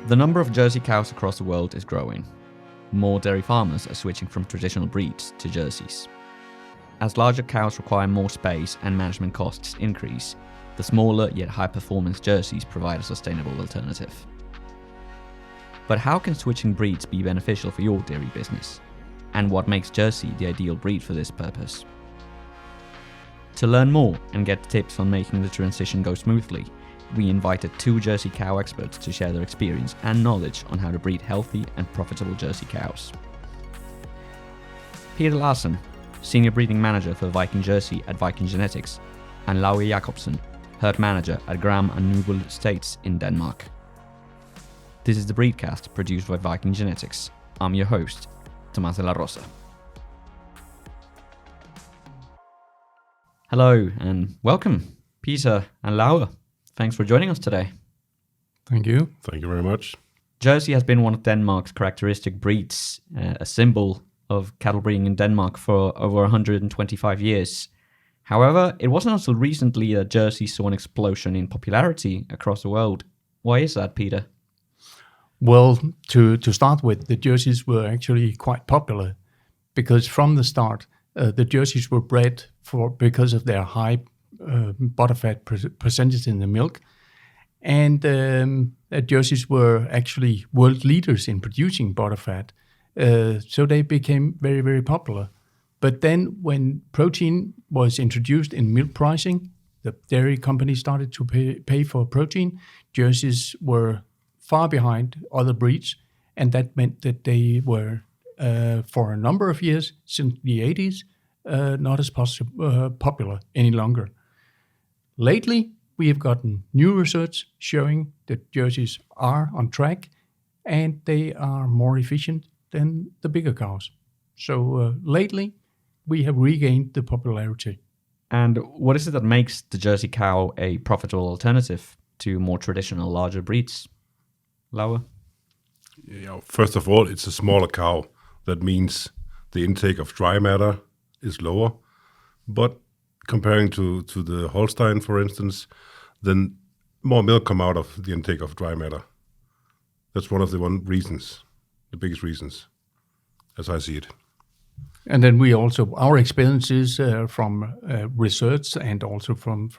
The number of Jersey cows across the world is growing. More dairy farmers are switching from traditional breeds to Jerseys. As larger cows require more space and management costs increase, the smaller yet high-performance Jerseys provide a sustainable alternative. But how can switching breeds be beneficial for your dairy business? And what makes Jersey the ideal breed for this purpose? To learn more and get tips on making the transition go smoothly, we invited 2 Jersey cow experts to share their experience and knowledge on how to breed healthy and profitable Jersey cows. Peter Larson, Senior Breeding Manager for VikingJersey at VikingGenetics, and Lauge Jakobsen, Herd Manager at Gram and Nybøl Estates in Denmark. This is the BreedCast produced by VikingGenetics. I'm your host, Tomás De La Rosa. Hello and welcome, Peter and Lauge. Thanks for joining us today. Thank you. Thank you very much. Jersey has been one of Denmark's characteristic breeds, a symbol of cattle breeding in Denmark for over 125 years. However, it wasn't until recently that Jersey saw an explosion in popularity across the world. Why is that, Peter? Well, to start with, the Jerseys were actually quite popular because from the start, the Jerseys were bred because of their high butterfat percentage in the milk. And Jerseys were actually world leaders in producing butterfat. So they became very, very popular. But then when protein was introduced in milk pricing, the dairy companies started to pay for protein. Jerseys were far behind other breeds. And that meant that they were, for a number of years, since the 80s, not as popular any longer. Lately, we have gotten new research showing that Jerseys are on track and they are more efficient than the bigger cows. So lately, we have regained the popularity. And what is it that makes the Jersey cow a profitable alternative to more traditional larger breeds? Lauge? Yeah, first of all, it's a smaller cow. That means the intake of dry matter is lower. But comparing to the Holstein, for instance, then more milk come out of the intake of dry matter. That's one of the the biggest reasons, as I see it. And then we also, our experiences from research and also from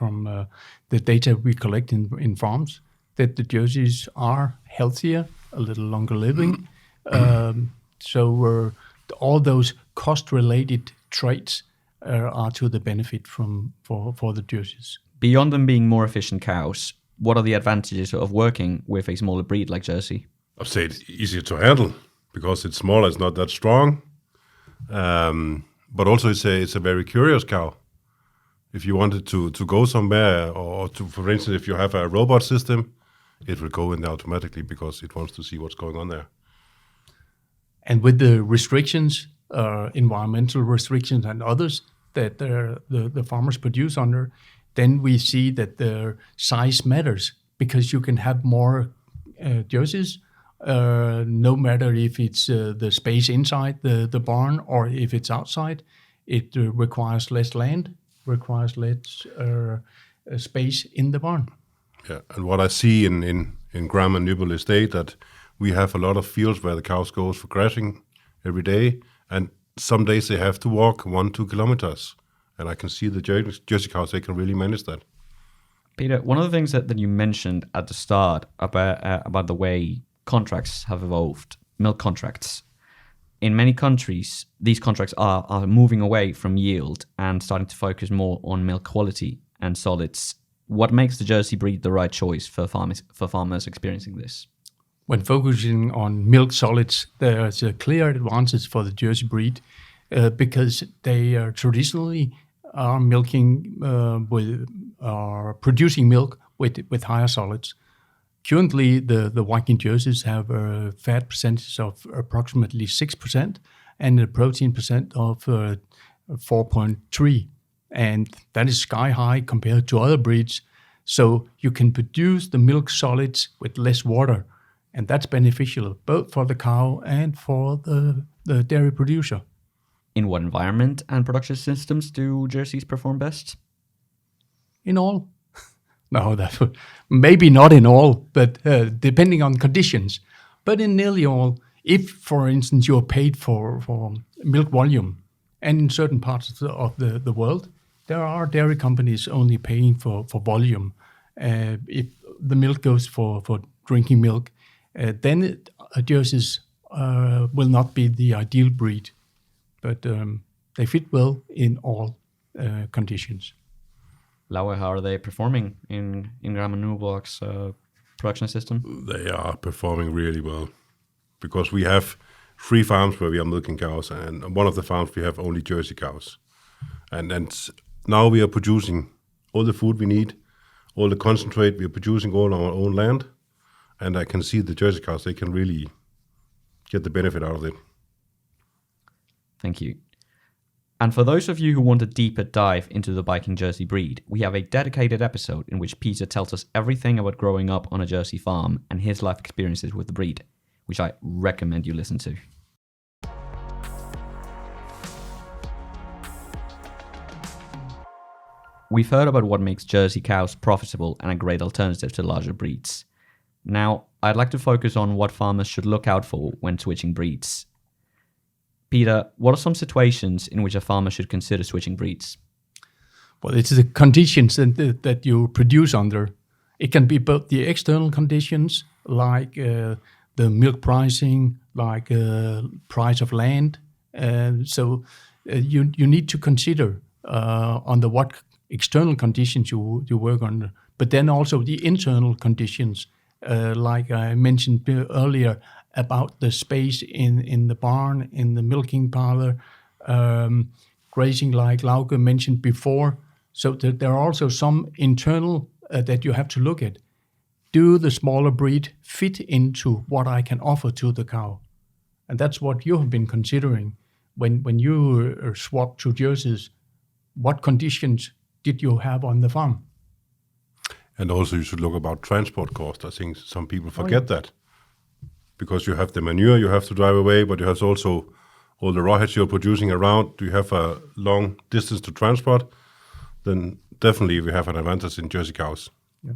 the data we collect in farms, that the Jerseys are healthier, a little longer living. So all those cost-related traits are to the benefit for the Jerseys. Beyond them being more efficient cows, what are the advantages of working with a smaller breed like Jersey? I'd say it's easier to handle because it's smaller, it's not that strong. But also it's a very curious cow. If you wanted to go somewhere or to, for instance, if you have a robot system, it will go in there automatically because it wants to see what's going on there. And with the restrictions, environmental restrictions and others that the farmers produce under, then we see that the size matters because you can have more Jerseys, no matter if it's the space inside the barn or if it's outside. It requires less land, requires less space in the barn. Yeah, and what I see in Gram and Nybøl Estate, that we have a lot of fields where the cows goes for grazing every day, and some days they have to walk 1-2 kilometers. And I can see the Jersey cows, they can really manage that. Peter, one of the things that you mentioned at the start about the way contracts have evolved, milk contracts. In many countries, these contracts are moving away from yield and starting to focus more on milk quality and solids. What makes the Jersey breed the right choice for farmers experiencing this? When focusing on milk solids, there's a clear advantage for the Jersey breed because they are traditionally producing milk with higher solids. Currently, the Viking Jerseys have a fat percentage of approximately 6% and a protein percent of 4.3%. And that is sky high compared to other breeds. So you can produce the milk solids with less water. And that's beneficial both for the cow and for the dairy producer. In what environment and production systems do Jerseys perform best? In all. No, that would, maybe not in all, but depending on conditions. But in nearly all, if, for instance, you're paid for milk volume, and in certain parts of the world, there are dairy companies only paying for volume. If the milk goes for drinking milk, then jerseys will not be the ideal breed, but they fit well in all conditions. Lauge, how are they performing in Gram and Nybøl's production system? They are performing really well because we have 3 farms where we are milking cows, and one of the farms we have only Jersey cows. And now we are producing all the food we need, all the concentrate, we are producing all on our own land, and I can see the Jersey cows, they can really get the benefit out of it. Thank you. And for those of you who want a deeper dive into the VikingJersey breed, we have a dedicated episode in which Peter tells us everything about growing up on a Jersey farm and his life experiences with the breed, which I recommend you listen to. We've heard about what makes Jersey cows profitable and a great alternative to larger breeds. Now, I'd like to focus on what farmers should look out for when switching breeds. Peter, what are some situations in which a farmer should consider switching breeds? Well, it's the conditions that you produce under. It can be both the external conditions, like the milk pricing, like price of land. So you need to consider under what external conditions you work under, but then also the internal conditions, like I mentioned earlier, about the space in the barn, in the milking parlor, grazing like Lauge mentioned before. So there are also some internal that you have to look at. Do the smaller breed fit into what I can offer to the cow? And that's what you have been considering when you swap to jerseys. What conditions did you have on the farm? And also you should look about transport cost. I think some people forget that. Because you have the manure you have to drive away, but you have also all the rawheads you're producing around. Do you have a long distance to transport? Then definitely we have an advantage in Jersey cows. Yeah.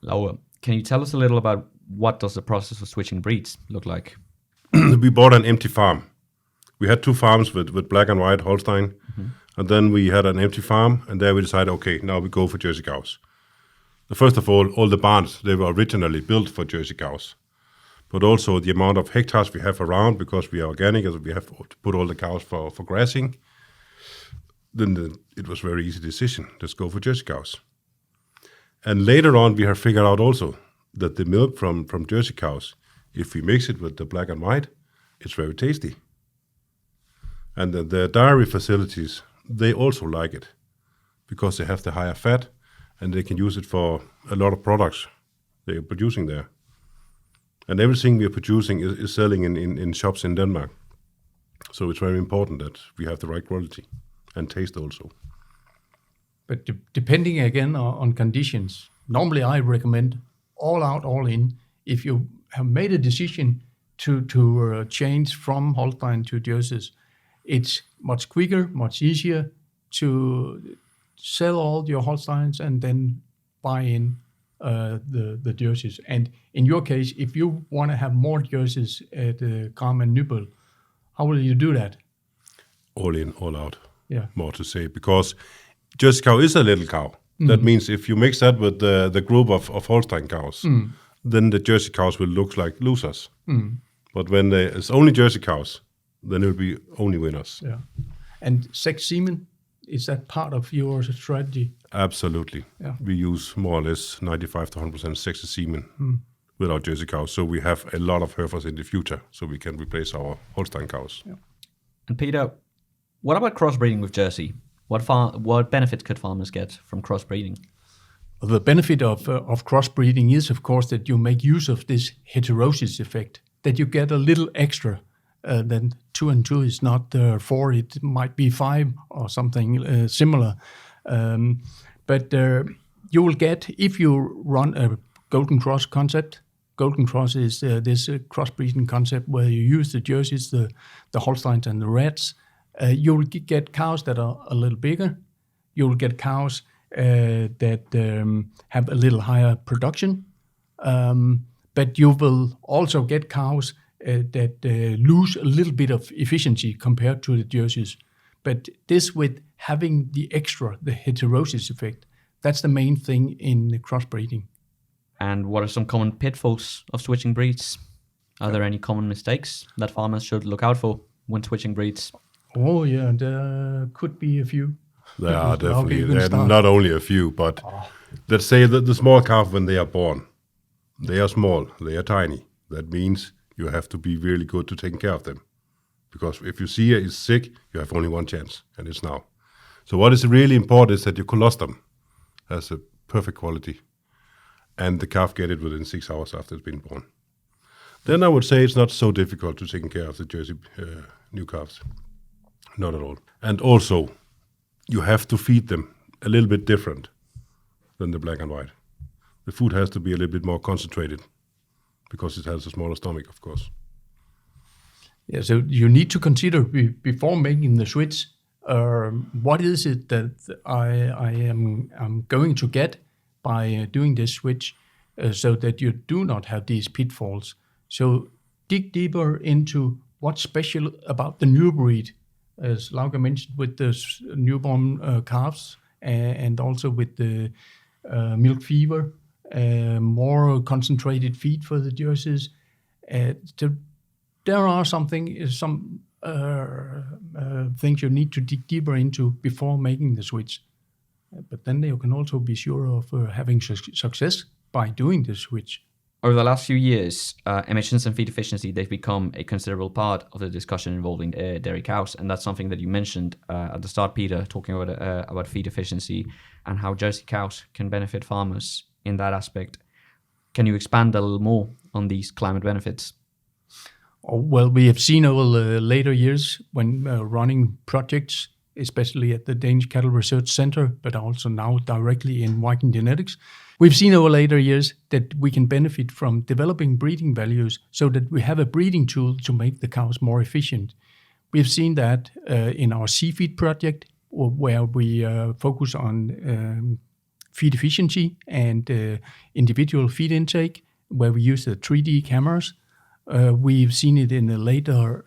Lauge, can you tell us a little about what does the process of switching breeds look like? We bought an empty farm. We had 2 farms with black and white Holstein, and then we had an empty farm, and there we decided, okay, now we go for Jersey cows. First of all the barns, they were originally built for Jersey cows. But also the amount of hectares we have around, because we are organic, as we have to put all the cows for grazing, then it was a very easy decision. Let's go for Jersey cows. And later on, we have figured out also that the milk from Jersey cows, if we mix it with the black and white, it's very tasty. And the dairy facilities, they also like it because they have the higher fat and they can use it for a lot of products they are producing there. And everything we are producing is selling in shops in Denmark. So it's very important that we have the right quality and taste also. But depending again on conditions, normally I recommend all out, all in. If you have made a decision to change from Holstein to jerseys, it's much quicker, much easier to sell all your Holsteins and then buy in the jerseys. And in your case, if you want to have more jerseys at Gram and Nybøl, how will you do that? All in, all out. Yeah. More to say, because Jersey cow is a little cow. That means if you mix that with the group of Holstein cows, then the Jersey cows will look like losers. But when it's only Jersey cows, then it will be only winners. Yeah. And sex semen, is that part of your strategy? Absolutely. Yeah. We use more or less 95 to 100% sexy semen with our Jersey cows. So we have a lot of heifers in the future, so we can replace our Holstein cows. Yeah. And Peter, what about crossbreeding with Jersey? What benefits could farmers get from crossbreeding? The benefit of crossbreeding is, of course, that you make use of this heterosis effect, that you get a little extra. Then 2 and 2 is not 4, it might be 5 or something similar. But you will get, if you run a Golden Cross concept, Golden Cross is this crossbreeding concept where you use the jerseys, the Holsteins and the Reds. You will get cows that are a little bigger. You will get cows that have a little higher production. But you will also get cows that lose a little bit of efficiency compared to the Jerseys. But this with having the heterosis effect, that's the main thing in the crossbreeding. And what are some common pitfalls of switching breeds? Are there any common mistakes that farmers should look out for when switching breeds? Oh yeah, there could be a few. There are definitely. There are not only a few, but let's say that the small calf, when they are born, they are small, they are tiny. That means you have to be really good to taking care of them. Because if you see is sick, you have only one chance, and it's now. So what is really important is that you colostrum has a perfect quality, and the calf get it within 6 hours after it's been born. Then I would say it's not so difficult to take care of the Jersey new calves. Not at all. And also, you have to feed them a little bit different than the black and white. The food has to be a little bit more concentrated because it has a smaller stomach, of course. Yeah, so you need to consider before making the switch, what is it that I'm going to get by doing this switch so that you do not have these pitfalls. So dig deeper into what's special about the new breed, as Lauge mentioned, with the newborn calves and also with the milk fever, more concentrated feed for the Jerseys. There are some things you need to dig deeper into before making the switch. But then you can also be sure of having success by doing the switch. Over the last few years, emissions and feed efficiency, they've become a considerable part of the discussion involving dairy cows. And that's something that you mentioned at the start, Peter, talking about feed efficiency and how Jersey cows can benefit farmers in that aspect. Can you expand a little more on these climate benefits? Oh, well, we have seen over the later years when running projects, especially at the Danish Cattle Research Center, but also now directly in VikingGenetics, we've seen over later years that we can benefit from developing breeding values so that we have a breeding tool to make the cows more efficient. We've seen that in our seafeed project, where we focus on feed efficiency and individual feed intake, where we use the 3D cameras. We've seen it in a later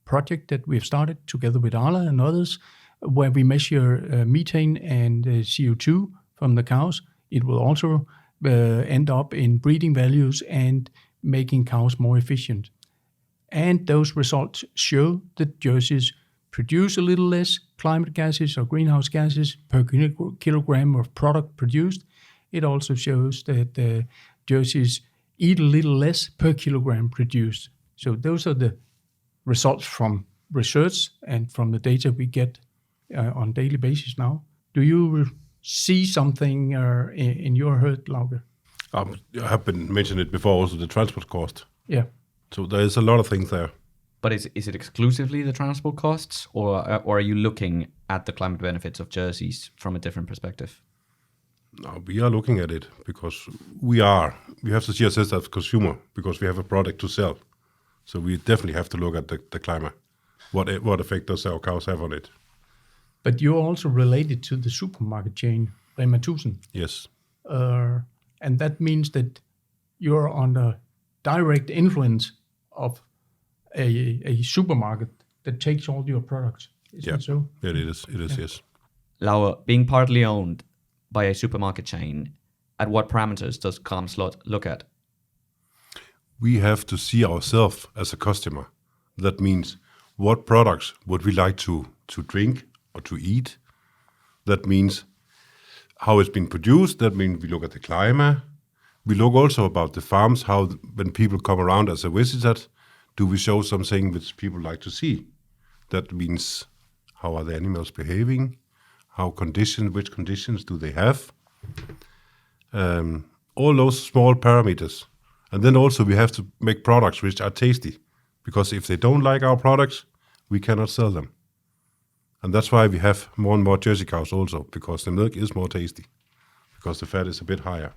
project that we've started together with Arla and others, where we measure methane and CO2 from the cows. It will also end up in breeding values and making cows more efficient. And those results show that Jerseys produce a little less climate gases or greenhouse gases per kilogram of product produced. It also shows that Jerseys eat a little less per kilogram produced. So those are the results from research and from the data we get on daily basis now. Do you see something in your herd, Lauge? I have been mentioned it before, also the transport cost. Yeah. So there is a lot of things there. But is it exclusively the transport costs, or are you looking at the climate benefits of Jerseys from a different perspective? No, we are looking at it because we have to see ourselves as a consumer because we have a product to sell. So we definitely have to look at the climate. What effect does our cows have on it? But you're also related to the supermarket chain, Rema 1000. Yes. And that means that you're under direct influence of a supermarket that takes all your products. Isn't it so? Yeah, it is, yes. Lauge, being partly owned by a supermarket chain, at what parameters does CalmSlot look at? We have to see ourselves as a customer. That means what products would we like to drink or to eat? That means how it's been produced. That means we look at the climate. We look also about the farms, how when people come around as a visitor, do we show something which people like to see? That means how are the animals behaving? Which conditions do they have? All those small parameters. And then also we have to make products which are tasty, because if they don't like our products, we cannot sell them. And that's why we have more and more Jersey cows also, because the milk is more tasty, because the fat is a bit higher.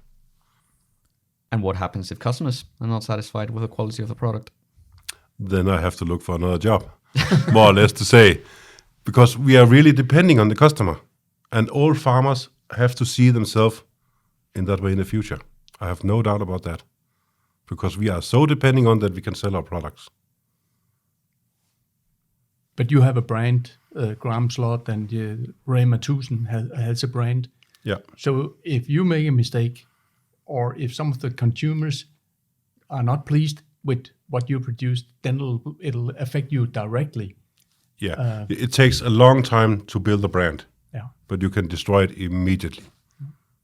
And what happens if customers are not satisfied with the quality of the product? Then I have to look for another job, more or less to say, because we are really depending on the customer. And all farmers have to see themselves in that way in the future. I have no doubt about that, because we are so depending on that we can sell our products. But you have a brand, Graham Slot, and Ray Matuson has a brand. Yeah. So if you make a mistake, or if some of the consumers are not pleased with what you produced, then it'll affect you directly. Yeah. It takes a long time to build a brand. Yeah. But you can destroy it immediately.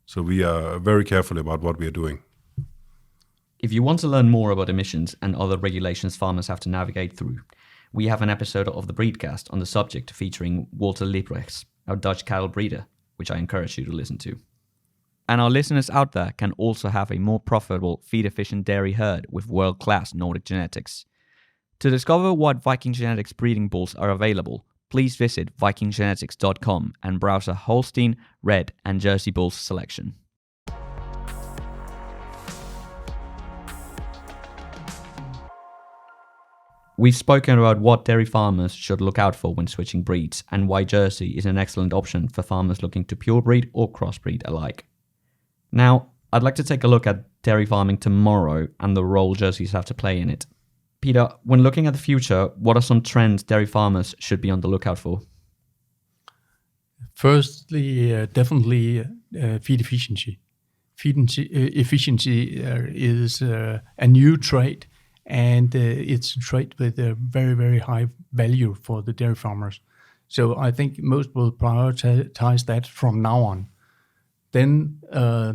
So we are very careful about what we are doing. If you want to learn more about emissions and other regulations farmers have to navigate through, we have an episode of the BreedCast on the subject featuring Walter Liebrechts, our Dutch cattle breeder, which I encourage you to listen to. And our listeners out there can also have a more profitable, feed-efficient dairy herd with world-class Nordic genetics. To discover what VikingGenetics breeding bulls are available, please visit VikingGenetics.com and browse a Holstein, Red and Jersey bulls selection. We've spoken about what dairy farmers should look out for when switching breeds and why Jersey is an excellent option for farmers looking to purebreed or crossbreed alike. Now, I'd like to take a look at dairy farming tomorrow and the role Jerseys have to play in it. Peter, when looking at the future, what are some trends dairy farmers should be on the lookout for? Firstly, definitely feed efficiency. Efficiency is a new trait, and it's a trait with a very, very high value for the dairy farmers. So I think most will prioritize that from now on. Then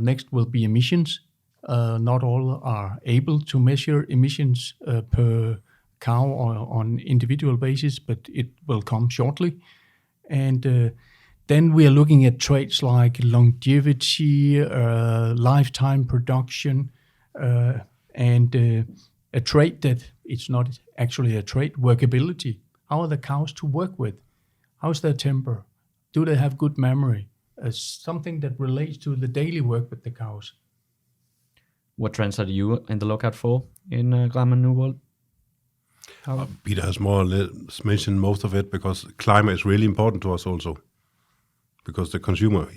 next will be emissions. Not all are able to measure emissions per cow or on individual basis, but it will come shortly. And then we are looking at traits like longevity, lifetime production, and a trait that it's not actually a trait, workability. How are the cows to work with? How's their temper? Do they have good memory? Something that relates to the daily work with the cows. What trends are you in the lookout for in Gram and Nybøl? Peter has more or less mentioned most of it, because climate is really important to us also. Because the consumer,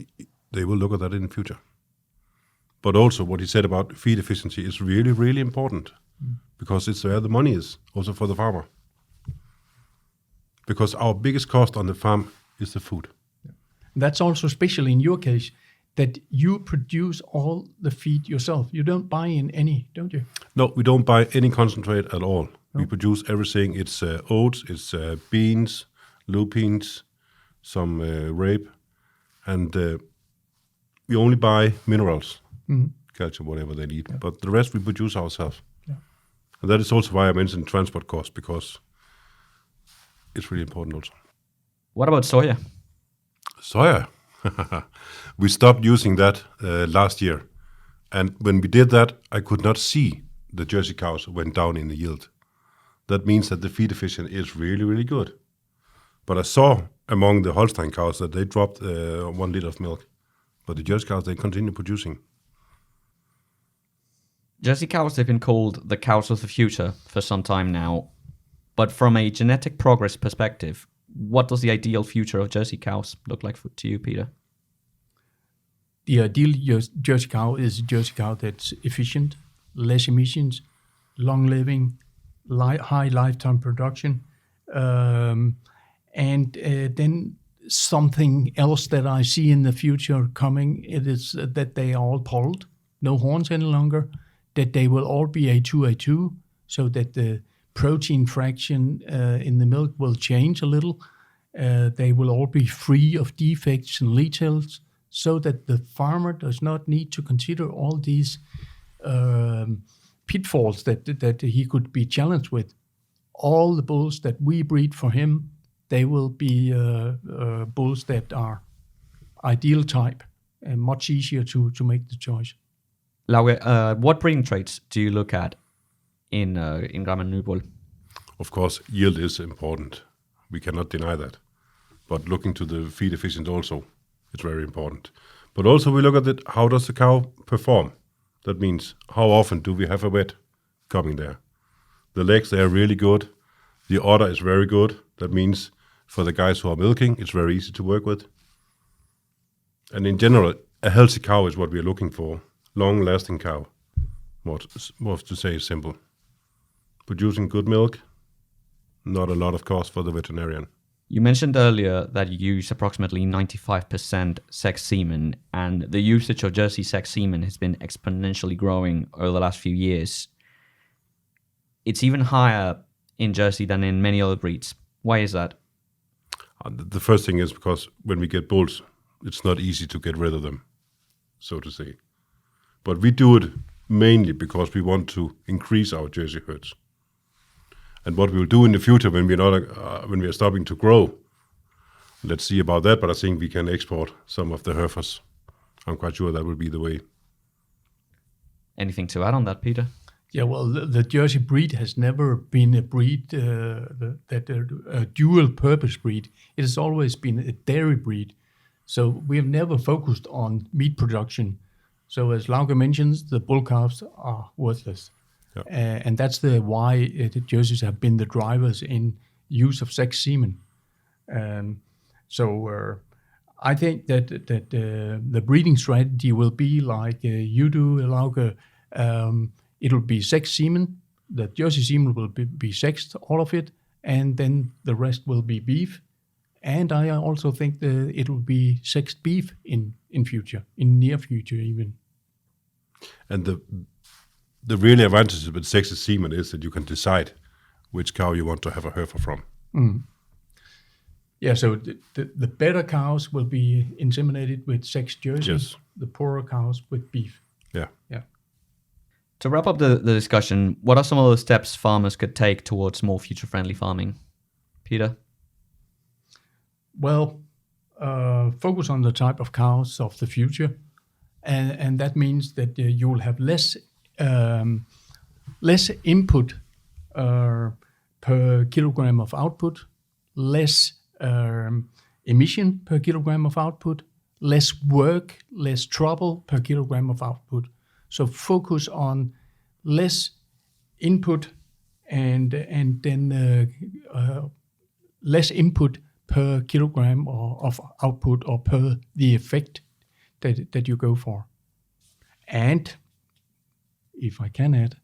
they will look at that in the future. But also what he said about feed efficiency is really, really important. Because it's where the money is, also for the farmer. Because our biggest cost on the farm is the food. That's also special in your case, that you produce all the feed yourself. You don't buy in any, don't you? No, we don't buy any concentrate at all. No. We produce everything. It's oats, it's beans, lupins, some rape, and we only buy minerals, calcium, whatever they need. Yeah. But the rest we produce ourselves. Yeah. And that is also why I mentioned transport costs, because it's really important also. What about soya? Soya. We stopped using that last year. And when we did that, I could not see the Jersey cows went down in the yield. That means that the feed efficiency is really, really good. But I saw among the Holstein cows that they dropped 1 liter of milk. But the Jersey cows, they continue producing. Jersey cows have been called the cows of the future for some time now. But from a genetic progress perspective, what does the ideal future of Jersey cows look like to you, Peter? The ideal Jersey cow is a Jersey cow that's efficient, less emissions, long living, high lifetime production, and then something else that I see in the future coming, it is that they are all polled, no horns any longer, that they will all be A2, so that the protein fraction in the milk will change a little. They will all be free of defects and littles, so that the farmer does not need to consider all these pitfalls that he could be challenged with. All the bulls that we breed for him, they will be bulls that are ideal type and much easier to make the choice. Lauge, what breeding traits do you look at in Gram and Nybøl? Of course, yield is important. We cannot deny that. But looking to the feed efficient also, it's very important. But also we look at it, how does the cow perform? That means, how often do we have a wet coming there? The legs, they are really good. The udder is very good. That means for the guys who are milking, it's very easy to work with. And in general, a healthy cow is what we are looking for. Long-lasting cow, more to say simple. Producing good milk, not a lot of cost for the veterinarian. You mentioned earlier that you use approximately 95% sex semen, and the usage of Jersey sex semen has been exponentially growing over the last few years. It's even higher in Jersey than in many other breeds. Why is that? The first thing is because when we get bulls, it's not easy to get rid of them, so to say. But we do it mainly because we want to increase our Jersey herds. And what we'll do in the future when we are stopping to grow, let's see about that. But I think we can export some of the heifers. I'm quite sure that will be the way. Anything to add on that, Peter? Yeah, well, the Jersey breed has never been a breed a dual-purpose breed. It has always been a dairy breed. So we have never focused on meat production. So as Lauge mentions, the bull calves are worthless. Yep. And that's why the Jerseys have been the drivers in use of sex semen. I think that the breeding strategy will be like you do, Lauge. It'll be sex semen. The Jersey semen will be sexed, all of it, and then the rest will be beef. And I also think that it will be sexed beef in future, in near future even. And the really advantage with sexed semen is that you can decide which cow you want to have a heifer from. Mm. Yeah, so the better cows will be inseminated with sexed Jersey. Yes. The poorer cows with beef. Yeah. To wrap up the discussion, what are some of the steps farmers could take towards more future-friendly farming? Peter? Well, focus on the type of cows of the future. And that means that you will have less input per kilogram of output, less emission per kilogram of output, less work, less trouble per kilogram of output. So focus on less input and then less input per kilogram of output or per the effect that you go for. And if I can add,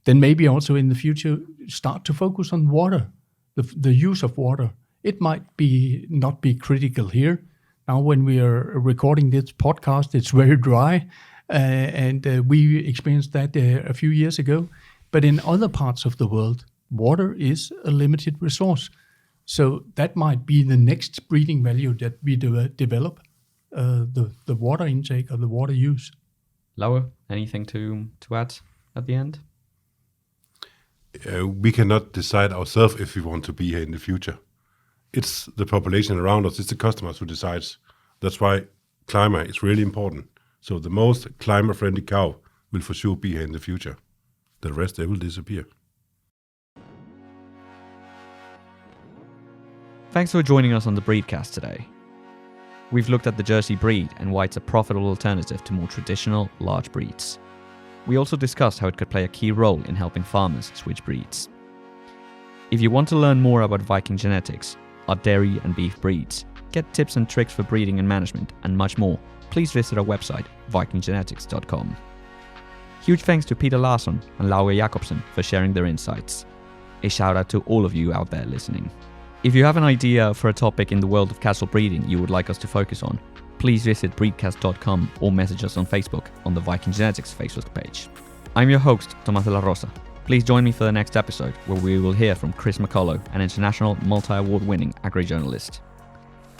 then maybe also in the future start to focus on water, the use of water. It might not be critical here. Now when we are recording this podcast, it's very dry, and we experienced that a few years ago. But in other parts of the world, water is a limited resource. So that might be the next breeding value that we develop, the water intake or the water use. Lauge, anything to add at the end? We cannot decide ourselves if we want to be here in the future. It's the population around us, it's the customers who decides. That's why climate is really important. So the most climate-friendly cow will for sure be here in the future. The rest, they will disappear. Thanks for joining us on the BreedCast today. We've looked at the Jersey breed and why it's a profitable alternative to more traditional large breeds. We also discussed how it could play a key role in helping farmers switch breeds. If you want to learn more about VikingGenetics, our dairy and beef breeds, get tips and tricks for breeding and management, and much more, please visit our website, VikingGenetics.com. Huge thanks to Peter Larson and Lauge Jakobsen for sharing their insights. A shout out to all of you out there listening. If you have an idea for a topic in the world of cattle breeding you would like us to focus on, please visit BreedCast.com or message us on Facebook on the VikingGenetics Facebook page. I'm your host, Tomás De La Rosa. Please join me for the next episode where we will hear from Chris McCullough, an international multi-award winning agri-journalist.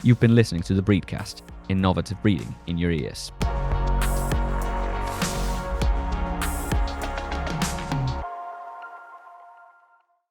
You've been listening to the BreedCast, innovative breeding in your ears.